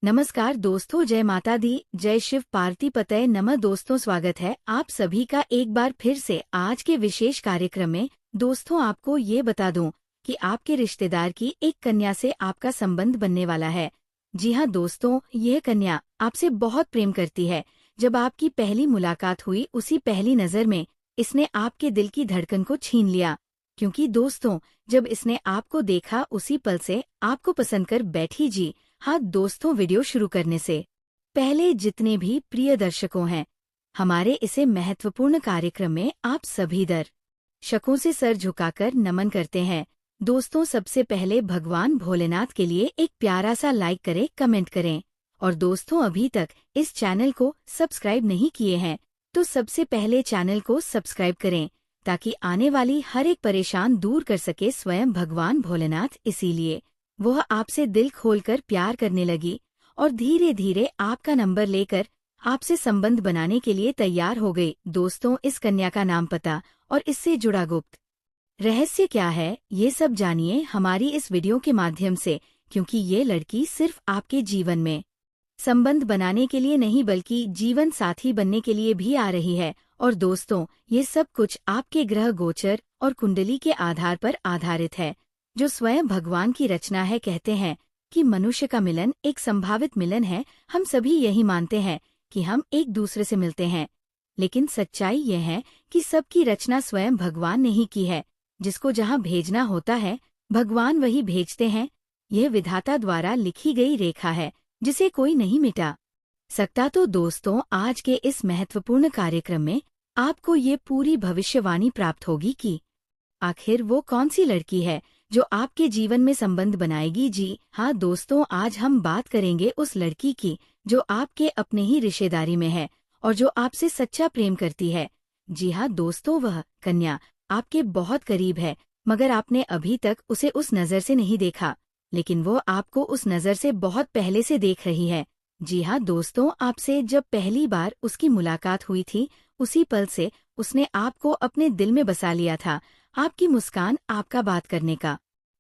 नमस्कार दोस्तों, जय माता दी, जय शिव पार्वती पतये नमः। दोस्तों, स्वागत है आप सभी का एक बार फिर से आज के विशेष कार्यक्रम में। दोस्तों, आपको ये बता दूं कि आपके रिश्तेदार की एक कन्या से आपका संबंध बनने वाला है। जी हाँ दोस्तों, यह कन्या आपसे बहुत प्रेम करती है। जब आपकी पहली मुलाकात हुई, उसी पहली नजर में इसने आपके दिल की धड़कन को छीन लिया। क्योंकि दोस्तों, जब इसने आपको देखा, उसी पल से आपको पसंद कर बैठी। जी हाँ दोस्तों, वीडियो शुरू करने से पहले जितने भी प्रिय दर्शकों हैं, हमारे इसे महत्वपूर्ण कार्यक्रम में आप सभी दर्शकों से सर झुकाकर नमन करते हैं। दोस्तों, सबसे पहले भगवान भोलेनाथ के लिए एक प्यारा सा लाइक करें, कमेंट करें। और दोस्तों, अभी तक इस चैनल को सब्सक्राइब नहीं किए हैं तो सबसे पहले चैनल को सब्सक्राइब करें, ताकि आने वाली हर एक परेशान दूर कर सके स्वयं भगवान भोलेनाथ। इसीलिए वह आपसे दिल खोलकर प्यार करने लगी और धीरे धीरे आपका नंबर लेकर आपसे संबंध बनाने के लिए तैयार हो गई। दोस्तों, इस कन्या का नाम, पता और इससे जुड़ा गुप्त रहस्य क्या है, ये सब जानिए हमारी इस वीडियो के माध्यम से। क्योंकि ये लड़की सिर्फ आपके जीवन में संबंध बनाने के लिए नहीं, बल्कि जीवन साथी बनने के लिए भी आ रही है। और दोस्तों, ये सब कुछ आपके ग्रह गोचर और कुंडली के आधार पर आधारित है, जो स्वयं भगवान की रचना है। कहते हैं कि मनुष्य का मिलन एक संभावित मिलन है। हम सभी यही मानते हैं कि हम एक दूसरे से मिलते हैं, लेकिन सच्चाई यह है कि सबकी रचना स्वयं भगवान ने ही की है। जिसको जहाँ भेजना होता है, भगवान वही भेजते हैं। यह विधाता द्वारा लिखी गई रेखा है, जिसे कोई नहीं मिटा सकता। तो दोस्तों, आज के इस महत्वपूर्ण कार्यक्रम में आपको ये पूरी भविष्यवाणी प्राप्त होगी कि आखिर वो कौन सी लड़की है जो आपके जीवन में संबंध बनाएगी। जी हाँ दोस्तों, आज हम बात करेंगे उस लड़की की जो आपके अपने ही रिश्तेदारी में है और जो आपसे सच्चा प्रेम करती है। जी हाँ दोस्तों, वह कन्या आपके बहुत करीब है, मगर आपने अभी तक उसे उस नज़र से नहीं देखा, लेकिन वो आपको उस नज़र से बहुत पहले से देख रही है। जी हाँ दोस्तों, आपसे जब पहली बार उसकी मुलाकात हुई थी, उसी पल से उसने आपको अपने दिल में बसा लिया था। आपकी मुस्कान, आपका बात करने का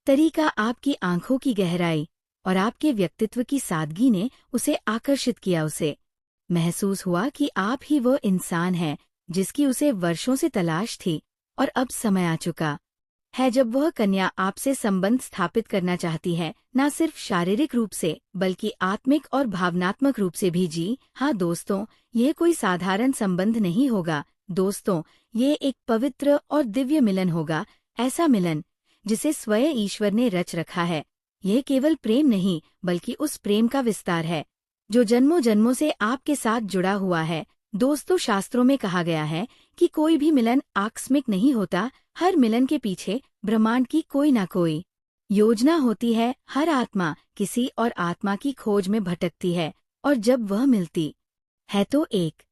तरीका, आपकी आंखों की गहराई और आपके व्यक्तित्व की सादगी ने उसे आकर्षित किया। उसे महसूस हुआ कि आप ही वो इंसान हैं जिसकी उसे वर्षों से तलाश थी। और अब समय आ चुका है जब वह कन्या आपसे संबंध स्थापित करना चाहती है, न सिर्फ शारीरिक रूप से बल्कि आत्मिक और भावनात्मक रूप से भी। जी हाँ दोस्तों, यह कोई साधारण संबंध नहीं होगा। दोस्तों, ये एक पवित्र और दिव्य मिलन होगा, ऐसा मिलन जिसे स्वयं ईश्वर ने रच रखा है। यह केवल प्रेम नहीं, बल्कि उस प्रेम का विस्तार है जो जन्मों जन्मों से आपके साथ जुड़ा हुआ है। दोस्तों, शास्त्रों में कहा गया है कि कोई भी मिलन आकस्मिक नहीं होता। हर मिलन के पीछे ब्रह्मांड की कोई ना कोई योजना होती है। हर आत्मा किसी और आत्मा की खोज में भटकती है, और जब वह मिलती है तो एक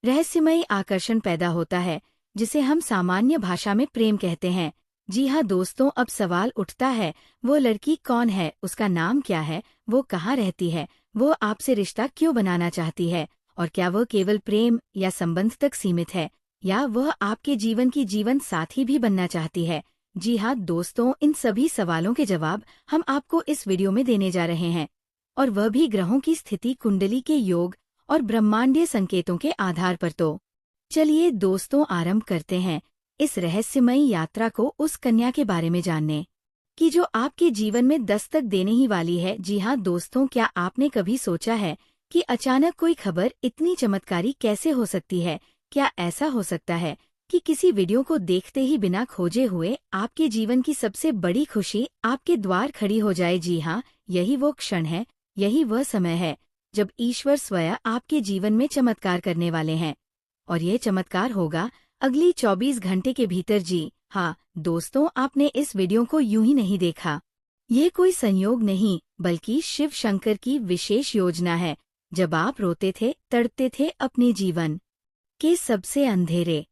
रहस्यमयी आकर्षण पैदा होता है, जिसे हम सामान्य भाषा में प्रेम कहते हैं। जी हाँ दोस्तों, अब सवाल उठता है, वो लड़की कौन है, उसका नाम क्या है, वो कहाँ रहती है, वो आपसे रिश्ता क्यों बनाना चाहती है, और क्या वह केवल प्रेम या संबंध तक सीमित है, या वह आपके जीवन की जीवन साथी भी बनना चाहती है। जी हाँ दोस्तों, इन सभी सवालों के जवाब हम आपको इस वीडियो में देने जा रहे हैं, और वह भी ग्रहों की स्थिति, कुंडली के योग और ब्रह्मांडीय संकेतों के आधार पर। तो चलिए दोस्तों, आरंभ करते हैं इस रहस्यमयी यात्रा को, उस कन्या के बारे में जानने की जो आपके जीवन में दस्तक देने ही वाली है। जी हाँ दोस्तों, क्या आपने कभी सोचा है कि अचानक कोई खबर इतनी चमत्कारी कैसे हो सकती है? क्या ऐसा हो सकता है कि किसी वीडियो को देखते ही बिना खोजे हुए आपके जीवन की सबसे बड़ी खुशी आपके द्वार खड़ी हो जाए? जी हाँ, यही वो क्षण है, यही वह समय है जब ईश्वर स्वयं आपके जीवन में चमत्कार करने वाले हैं। और ये चमत्कार होगा अगली 24 घंटे के भीतर। जी हाँ दोस्तों, आपने इस वीडियो को यूं ही नहीं देखा। ये कोई संयोग नहीं, बल्कि शिव शंकर की विशेष योजना है। जब आप रोते थे, तड़पते थे, अपने जीवन के सबसे अंधेरे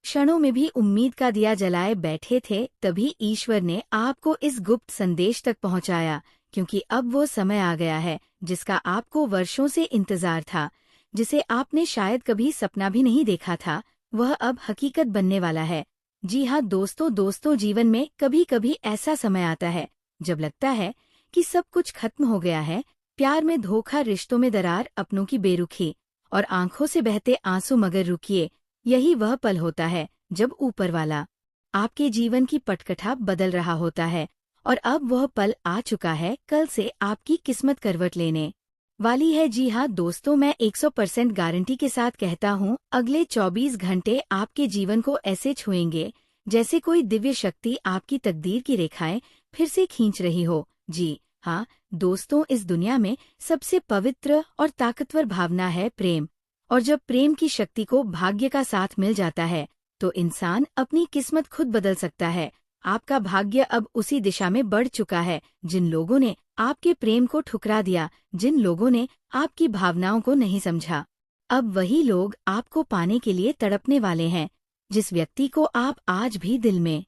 क्षणों में भी उम्मीद का दिया जलाए बैठे थे, तभी ईश्वर ने आपको इस गुप्त संदेश तक पहुंचाया। क्योंकि अब वो समय आ गया है जिसका आपको वर्षों से इंतजार था, जिसे आपने शायद कभी सपना भी नहीं देखा था, वह अब हकीकत बनने वाला है। जी हाँ दोस्तों, जीवन में कभी कभी ऐसा समय आता है जब लगता है कि सब कुछ खत्म हो गया है, प्यार में धोखा, रिश्तों में दरार, अपनों की बेरुखी और आंखों से बहते आंसू। मगर रुकिए, यही वह पल होता है जब ऊपर वाला आपके जीवन की पटकथा बदल रहा होता है। और अब वह पल आ चुका है, कल से आपकी किस्मत करवट लेने वाली है। जी हाँ दोस्तों, मैं 100% गारंटी के साथ कहता हूँ, अगले 24 घंटे आपके जीवन को ऐसे छुएंगे जैसे कोई दिव्य शक्ति आपकी तकदीर की रेखाएं फिर से खींच रही हो। जी हाँ दोस्तों, इस दुनिया में सबसे पवित्र और ताकतवर भावना है प्रेम। और जब प्रेम की शक्ति को भाग्य का साथ मिल जाता है तो इंसान अपनी किस्मत खुद बदल सकता है। आपका भाग्य अब उसी दिशा में बढ़ चुका है। जिन लोगों ने आपके प्रेम को ठुकरा दिया, जिन लोगों ने आपकी भावनाओं को नहीं समझा, अब वही लोग आपको पाने के लिए तड़पने वाले हैं। जिस व्यक्ति को आप आज भी दिल में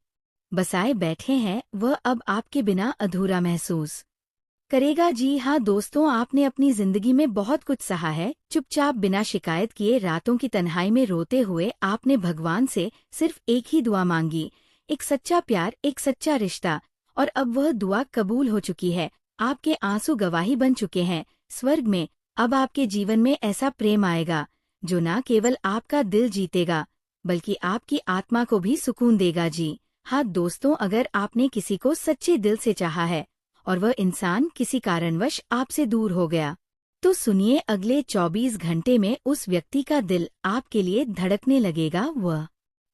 बसाए बैठे हैं, वह अब आपके बिना अधूरा महसूस करेगा। जी हाँ दोस्तों, आपने अपनी जिंदगी में बहुत कुछ सहा है, चुपचाप बिना शिकायत किए, रातों की तन्हाई में रोते हुए आपने भगवान से सिर्फ एक ही दुआ मांगी, एक सच्चा प्यार, एक सच्चा रिश्ता। और अब वह दुआ कबूल हो चुकी है। आपके आंसू गवाही बन चुके हैं। स्वर्ग में अब आपके जीवन में ऐसा प्रेम आएगा जो न केवल आपका दिल जीतेगा बल्कि आपकी आत्मा को भी सुकून देगा। जी हाँ दोस्तों, अगर आपने किसी को सच्चे दिल से चाहा है और वह इंसान किसी कारणवश आपसे दूर हो गया, तो सुनिए, अगले 24 घंटे में उस व्यक्ति का दिल आपके लिए धड़कने लगेगा। वह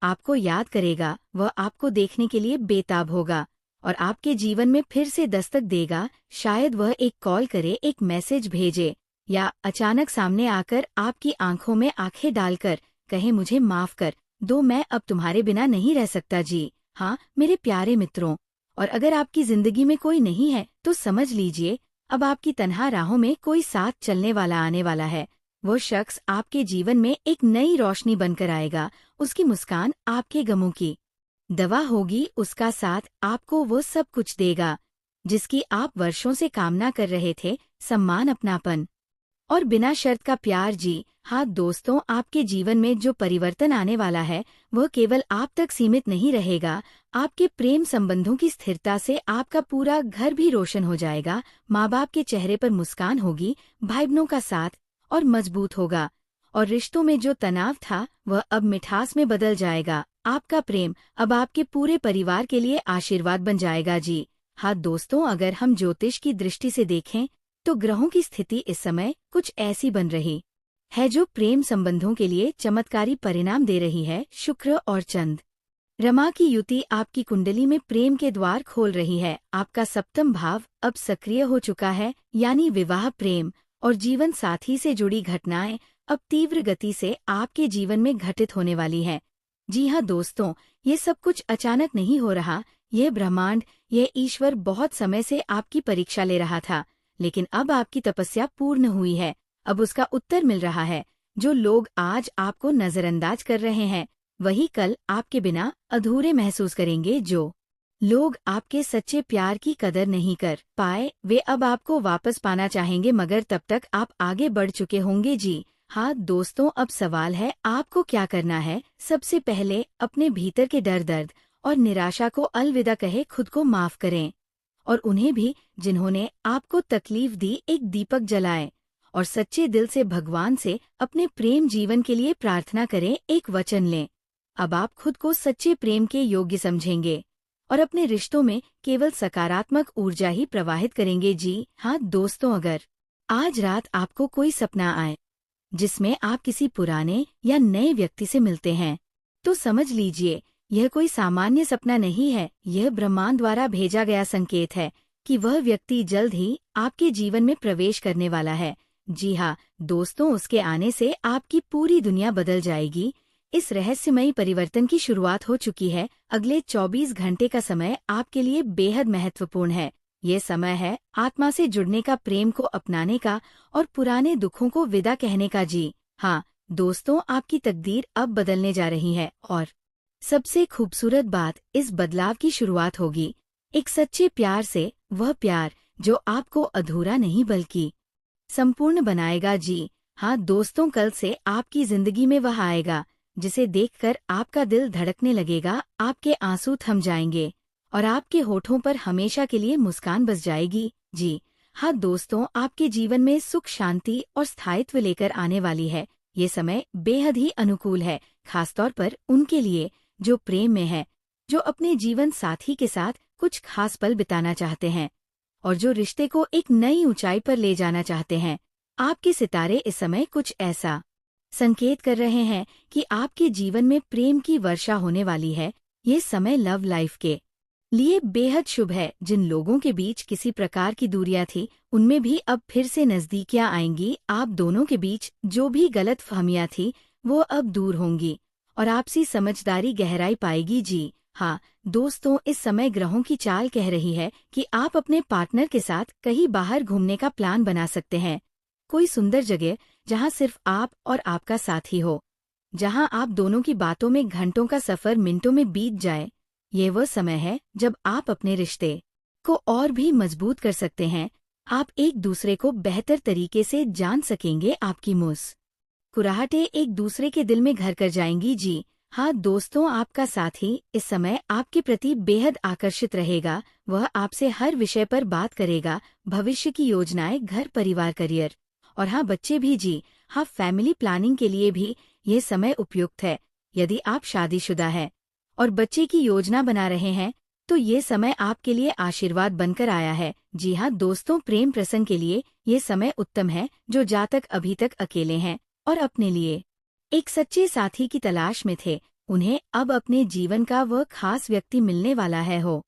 आपको याद करेगा, वह आपको देखने के लिए बेताब होगा और आपके जीवन में फिर से दस्तक देगा। शायद वह एक कॉल करे, एक मैसेज भेजे या अचानक सामने आकर आपकी आंखों में आंखें डालकर कहे, मुझे माफ कर दो, मैं अब तुम्हारे बिना नहीं रह सकता। जी हाँ मेरे प्यारे मित्रों, और अगर आपकी जिंदगी में कोई नहीं है तो समझ लीजिए, अब आपकी तन्हा राहों में कोई साथ चलने वाला आने वाला है। वो शख्स आपके जीवन में एक नई रोशनी बनकर आएगा। उसकी मुस्कान आपके गमों की दवा होगी, उसका साथ आपको वो सब कुछ देगा जिसकी आप वर्षों से कामना कर रहे थे, सम्मान, अपनापन और बिना शर्त का प्यार। जी हाँ दोस्तों, आपके जीवन में जो परिवर्तन आने वाला है वह केवल आप तक सीमित नहीं रहेगा। आपके प्रेम संबंधों की स्थिरता से आपका पूरा घर भी रोशन हो जाएगा। माँ बाप के चेहरे पर मुस्कान होगी, भाई बहनों का साथ और मजबूत होगा, और रिश्तों में जो तनाव था वह अब मिठास में बदल जाएगा। आपका प्रेम अब आपके पूरे परिवार के लिए आशीर्वाद बन जाएगा। जी हाँ दोस्तों, अगर हम ज्योतिष की दृष्टि से देखें तो ग्रहों की स्थिति इस समय कुछ ऐसी बन रही है जो प्रेम संबंधों के लिए चमत्कारी परिणाम दे रही है। शुक्र और चंद्र रमा की युति आपकी कुंडली में प्रेम के द्वार खोल रही है। आपका सप्तम भाव अब सक्रिय हो चुका है, यानी विवाह, प्रेम और जीवन साथी से जुड़ी घटनाएं अब तीव्र गति से आपके जीवन में घटित होने वाली हैं। जी हाँ दोस्तों, ये सब कुछ अचानक नहीं हो रहा। यह ब्रह्मांड, यह ईश्वर बहुत समय से आपकी परीक्षा ले रहा था, लेकिन अब आपकी तपस्या पूर्ण हुई है। अब उसका उत्तर मिल रहा है। जो लोग आज आपको नजरअंदाज कर रहे हैं, वही कल आपके बिना अधूरे महसूस करेंगे। जो लोग आपके सच्चे प्यार की कदर नहीं कर पाए, वे अब आपको वापस पाना चाहेंगे, मगर तब तक आप आगे बढ़ चुके होंगे। जी हाँ दोस्तों, अब सवाल है आपको क्या करना है। सबसे पहले अपने भीतर के डर, दर्द और निराशा को अलविदा कहे, खुद को माफ करें और उन्हें भी जिन्होंने आपको तकलीफ दी। एक दीपक जलाएं और सच्चे दिल से भगवान से अपने प्रेम जीवन के लिए प्रार्थना करें। एक वचन लें, अब आप खुद को सच्चे प्रेम के योग्य समझेंगे और अपने रिश्तों में केवल सकारात्मक ऊर्जा ही प्रवाहित करेंगे। जी हाँ दोस्तों, अगर आज रात आपको कोई सपना आए जिसमें आप किसी पुराने या नए व्यक्ति से मिलते हैं, तो समझ लीजिए यह कोई सामान्य सपना नहीं है। यह ब्रह्मांड द्वारा भेजा गया संकेत है कि वह व्यक्ति जल्द ही आपके जीवन में प्रवेश करने वाला है। जी हाँ दोस्तों, उसके आने से आपकी पूरी दुनिया बदल जाएगी। इस रहस्यमयी परिवर्तन की शुरुआत हो चुकी है। अगले 24 घंटे का समय आपके लिए बेहद महत्वपूर्ण है। ये समय है आत्मा से जुड़ने का, प्रेम को अपनाने का और पुराने दुखों को विदा कहने का। जी हाँ दोस्तों, आपकी तकदीर अब बदलने जा रही है और सबसे खूबसूरत बात, इस बदलाव की शुरुआत होगी एक सच्चे प्यार से। वह प्यार जो आपको अधूरा नहीं बल्कि संपूर्ण बनाएगा। जी हाँ दोस्तों, कल से आपकी जिंदगी में वह आएगा जिसे देखकर आपका दिल धड़कने लगेगा, आपके आंसू थम जाएंगे और आपके होठों पर हमेशा के लिए मुस्कान बस जाएगी। जी हाँ दोस्तों, आपके जीवन में सुख, शांति और स्थायित्व लेकर आने वाली है। ये समय बेहद ही अनुकूल है, खासतौर पर उनके लिए जो प्रेम में है, जो अपने जीवन साथी के साथ कुछ खास पल बिताना चाहते हैं और जो रिश्ते को एक नई ऊंचाई पर ले जाना चाहते हैं। आपके सितारे इस समय कुछ ऐसा संकेत कर रहे हैं कि आपके जीवन में प्रेम की वर्षा होने वाली है। ये समय लव लाइफ के लिए बेहद शुभ है। जिन लोगों के बीच किसी प्रकार की दूरियां थी, उनमें भी अब फिर से नजदीकियां आएंगी। आप दोनों के बीच जो भी गलतफहमियां थी, वो अब दूर होंगी और आपसी समझदारी गहराई पाएगी। जी हाँ दोस्तों, इस समय ग्रहों की चाल कह रही है कि आप अपने पार्टनर के साथ कहीं बाहर घूमने का प्लान बना सकते हैं। कोई सुंदर जगह जहां सिर्फ आप और आपका साथी हो, जहां आप दोनों की बातों में घंटों का सफर मिनटों में बीत जाए। ये वह समय है जब आप अपने रिश्ते को और भी मजबूत कर सकते हैं। आप एक दूसरे को बेहतर तरीके से जान सकेंगे। आपकी मुस्कुराहटें एक दूसरे के दिल में घर कर जाएंगी। जी हाँ दोस्तों, आपका साथी इस समय आपके प्रति बेहद आकर्षित रहेगा। वह आपसे हर विषय पर बात करेगा, भविष्य की योजनाएं, घर, परिवार, करियर और हाँ बच्चे भी। जी हाँ, फैमिली प्लानिंग के लिए भी ये समय उपयुक्त है। यदि आप शादीशुदा हैं और बच्चे की योजना बना रहे हैं, तो ये समय आपके लिए आशीर्वाद बनकर आया है। जी हाँ दोस्तों, प्रेम प्रसंग के लिए ये समय उत्तम है। जो जातक अभी तक अकेले हैं और अपने लिए एक सच्चे साथी की तलाश में थे, उन्हें अब अपने जीवन का वह खास व्यक्ति मिलने वाला है। हो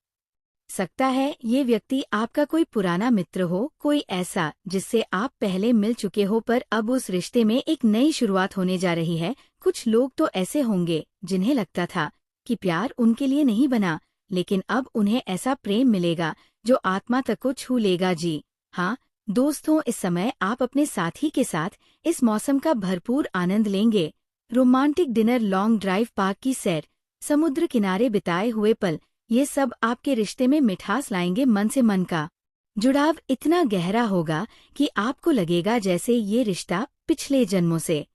सकता है ये व्यक्ति आपका कोई पुराना मित्र हो, कोई ऐसा जिससे आप पहले मिल चुके हो, पर अब उस रिश्ते में एक नई शुरुआत होने जा रही है। कुछ लोग तो ऐसे होंगे जिन्हें लगता था कि प्यार उनके लिए नहीं बना, लेकिन अब उन्हें ऐसा प्रेम मिलेगा जो आत्मा तक को छू लेगा। जी हाँ दोस्तों, इस समय आप अपने साथी के साथ इस मौसम का भरपूर आनंद लेंगे। Romantic dinner, long drive, park की सैर, समुद्र किनारे बिताए हुए पल, ये सब आपके रिश्ते में मिठास लाएंगे। मन से मन का जुड़ाव इतना गहरा होगा कि आपको लगेगा जैसे ये रिश्ता पिछले जन्मों से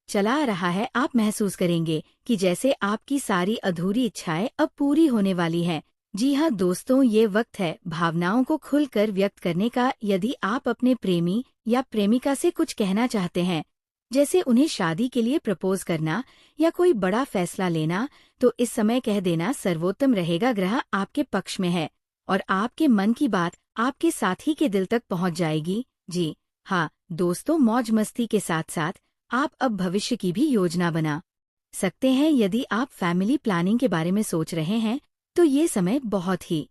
चला आ रहा है। आप महसूस करेंगे कि जैसे आपकी सारी अधूरी इच्छाएं अब पूरी होने वाली हैं। जी हाँ दोस्तों, ये वक्त है भावनाओं को खुलकर व्यक्त करने का। यदि आप अपने प्रेमी या प्रेमिका से कुछ कहना चाहते हैं, जैसे उन्हें शादी के लिए प्रपोज करना या कोई बड़ा फैसला लेना, तो इस समय कह देना सर्वोत्तम रहेगा। ग्रह आपके पक्ष में है और आपके मन की बात आपके साथी के दिल तक पहुंच जाएगी। जी हाँ दोस्तों, मौज मस्ती के साथ साथ आप अब भविष्य की भी योजना बना सकते हैं। यदि आप फैमिली प्लानिंग के बारे में सोच रहे हैं, तो ये समय बहुत ही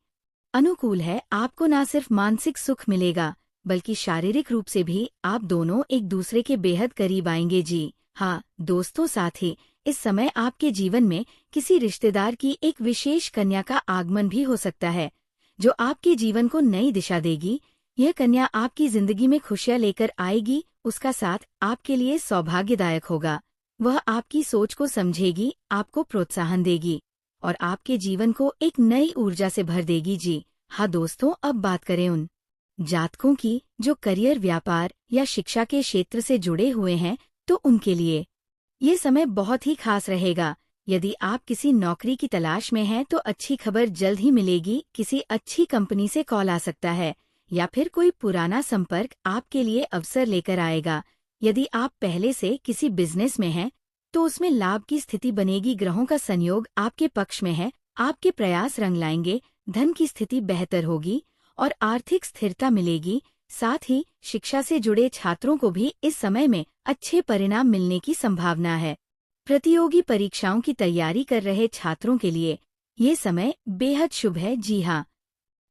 अनुकूल है। आपको न सिर्फ मानसिक सुख मिलेगा, बल्कि शारीरिक रूप से भी आप दोनों एक दूसरे के बेहद करीब आएंगे। जी हाँ दोस्तों, साथ ही इस समय आपके जीवन में किसी रिश्तेदार की एक विशेष कन्या का आगमन भी हो सकता है, जो आपके जीवन को नई दिशा देगी। यह कन्या आपकी जिंदगी में खुशियां लेकर आएगी। उसका साथ आपके लिए सौभाग्यदायक होगा। वह आपकी सोच को समझेगी, आपको प्रोत्साहन देगी और आपके जीवन को एक नई ऊर्जा से भर देगी। जी हाँ दोस्तों, अब बात करें उन जातकों की जो करियर, व्यापार या शिक्षा के क्षेत्र से जुड़े हुए हैं, तो उनके लिए ये समय बहुत ही खास रहेगा। यदि आप किसी नौकरी की तलाश में हैं, तो अच्छी खबर जल्द ही मिलेगी। किसी अच्छी कंपनी से कॉल आ सकता है या फिर कोई पुराना संपर्क आपके लिए अवसर लेकर आएगा। यदि आप पहले से किसी बिजनेस में हैं, तो उसमें लाभ की स्थिति बनेगी। ग्रहों का संयोग आपके पक्ष में है। आपके प्रयास रंग लाएंगे, धन की स्थिति बेहतर होगी और आर्थिक स्थिरता मिलेगी। साथ ही शिक्षा से जुड़े छात्रों को भी इस समय में अच्छे परिणाम मिलने की संभावना है। प्रतियोगी परीक्षाओं की तैयारी कर रहे छात्रों के लिए ये समय बेहद शुभ है। जी हाँ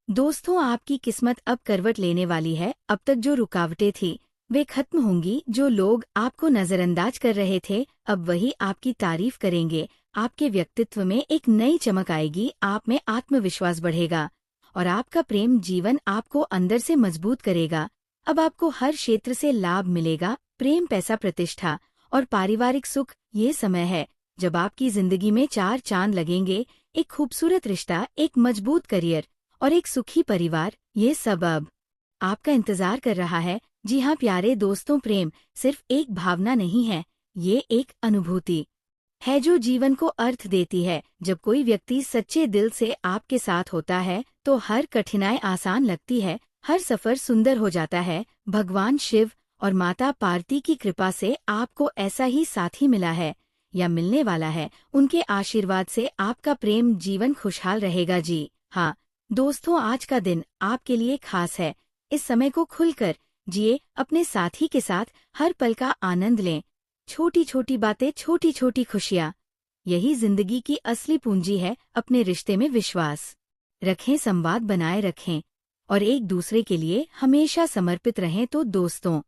दोस्तों, आपकी किस्मत अब करवट लेने वाली है। अब तक जो रुकावटें थी, वे खत्म होंगी। जो लोग आपको नजरअंदाज कर रहे थे, अब वही आपकी तारीफ करेंगे। आपके व्यक्तित्व में एक नई चमक आएगी, आप में आत्मविश्वास बढ़ेगा और आपका प्रेम जीवन आपको अंदर से मजबूत करेगा। अब आपको हर क्षेत्र से लाभ मिलेगा, प्रेम, पैसा, प्रतिष्ठा और पारिवारिक सुख। ये समय है जब आपकी जिंदगी में चार चांद लगेंगे। एक खूबसूरत रिश्ता, एक मजबूत करियर और एक सुखी परिवार, ये सब अब आपका इंतजार कर रहा है। जी हाँ प्यारे दोस्तों, प्रेम सिर्फ एक भावना नहीं है, ये एक अनुभूति है जो जीवन को अर्थ देती है। जब कोई व्यक्ति सच्चे दिल से आपके साथ होता है, तो हर कठिनाई आसान लगती है। हर सफर सुंदर हो जाता है। भगवान शिव और माता पार्वती की कृपा से आपको ऐसा ही साथी मिला है या मिलने वाला है। उनके आशीर्वाद से आपका प्रेम जीवन खुशहाल रहेगा जी। हाँ दोस्तों, आज का दिन आपके लिए खास है। इस समय को खुलकर जिए, अपने साथी के साथ हर पल का आनंद लें। छोटी छोटी बातें, छोटी छोटी खुशियाँ, यही जिंदगी की असली पूंजी है। अपने रिश्ते में विश्वास रखें, संवाद बनाए रखें और एक दूसरे के लिए हमेशा समर्पित रहें। तो दोस्तों,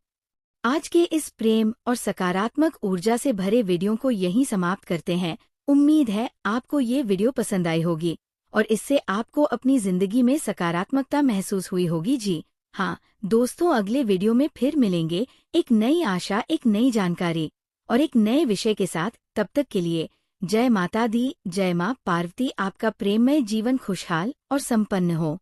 आज के इस प्रेम और सकारात्मक ऊर्जा से भरे वीडियो को यहीं समाप्त करते हैं। उम्मीद है आपको ये वीडियो पसंद आई होगी और इससे आपको अपनी जिंदगी में सकारात्मकता महसूस हुई होगी जी। हाँ दोस्तों, अगले वीडियो में फिर मिलेंगे एक नई आशा, एक नई जानकारी और एक नए विषय के साथ। तब तक के लिए जय माता दी, जय माँ पार्वती। आपका प्रेममय जीवन खुशहाल और संपन्न हो।